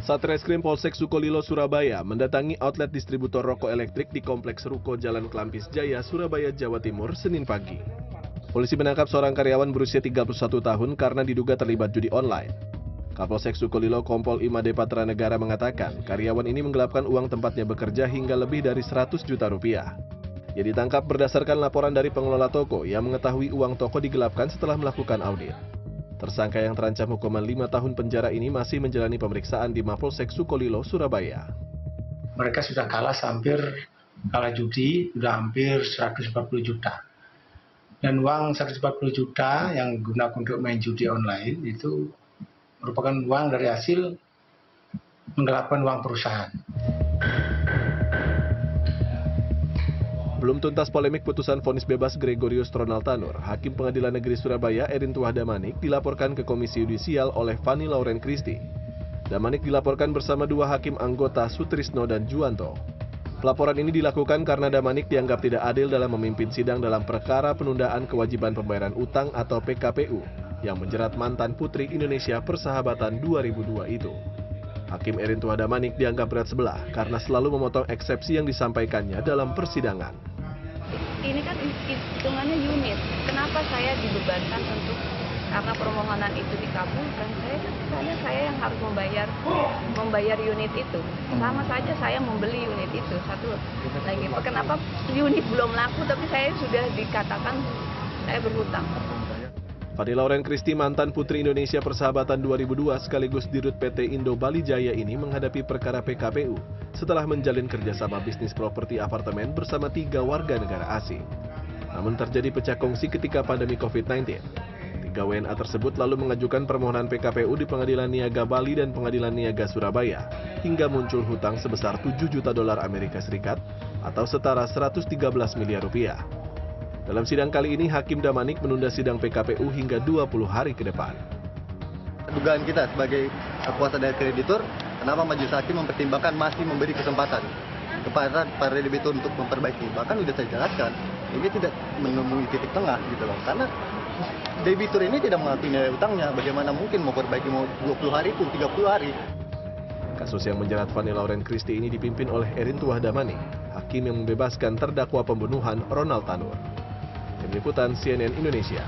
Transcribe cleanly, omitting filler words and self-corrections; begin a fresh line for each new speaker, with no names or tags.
Satreskrim Polsek Sukolilo, Surabaya mendatangi outlet distributor rokok elektrik di Kompleks Ruko Jalan Kelampis Jaya, Surabaya, Jawa Timur, Senin pagi. Polisi menangkap seorang karyawan berusia 31 tahun karena diduga terlibat judi online. Kapolsek Sukolilo Kompol Imade Patra Negara mengatakan karyawan ini menggelapkan uang tempatnya bekerja hingga lebih dari 100 juta rupiah. Ia ditangkap berdasarkan laporan dari pengelola toko yang mengetahui uang toko digelapkan setelah melakukan audit. Tersangka yang terancam hukuman 5 tahun penjara ini masih menjalani pemeriksaan di Mapolsek Sukolilo, Surabaya.
Mereka sudah kalah judi, sudah hampir 140 juta. Dan uang 140 juta yang digunakan untuk main judi online itu merupakan uang dari hasil menggelapkan uang perusahaan.
Belum tuntas polemik putusan vonis bebas Gregorius Ronald Tanur, Hakim Pengadilan Negeri Surabaya Erintuah Damanik dilaporkan ke Komisi Yudisial oleh Fanny Lauren Christie. Damanik dilaporkan bersama dua hakim anggota Sutrisno dan Juwanto. Pelaporan ini dilakukan karena Damanik dianggap tidak adil dalam memimpin sidang dalam perkara penundaan kewajiban pembayaran utang atau PKPU yang menjerat mantan Putri Indonesia Persahabatan 2002 itu. Hakim Erintuah Damanik dianggap berat sebelah karena selalu memotong eksepsi yang disampaikannya dalam persidangan.
Ini kan hitungannya unit. Kenapa saya dibebankan untuk karena permohonan itu dikabulkan? Saya yang harus membayar unit itu. Sama saja saya membeli unit itu. Satu lagi, kenapa unit belum laku tapi saya sudah dikatakan saya berhutang.
Fanny Lauren Christie, mantan Putri Indonesia Persahabatan 2002 sekaligus Dirut PT Indo Bali Jaya ini menghadapi perkara PKPU setelah menjalin kerjasama bisnis properti apartemen bersama 3 warga negara asing. Namun terjadi pecah kongsi ketika pandemi COVID-19. 3 WNA tersebut lalu mengajukan permohonan PKPU di Pengadilan Niaga Bali dan Pengadilan Niaga Surabaya hingga muncul hutang sebesar 7 juta dolar Amerika Serikat atau setara 113 miliar rupiah. Dalam sidang kali ini, Hakim Damanik menunda sidang PKPU hingga 20 hari ke depan.
Dugaan kita sebagai kuasa dari kreditur, kenapa majelis hakim mempertimbangkan masih memberi kesempatan kepada para debitur untuk memperbaiki. Bahkan sudah saya jelaskan, ini tidak menemui titik tengah gitu loh. Karena debitur ini tidak mengakui nilai utangnya, bagaimana mungkin mau perbaiki mau 20 hari pun 30 hari.
Kasus yang menjerat Fanny Lauren Christie ini dipimpin oleh Erintuah Damanik, hakim yang membebaskan terdakwa pembunuhan Ronald Tanur. Tim Liputan CNN Indonesia.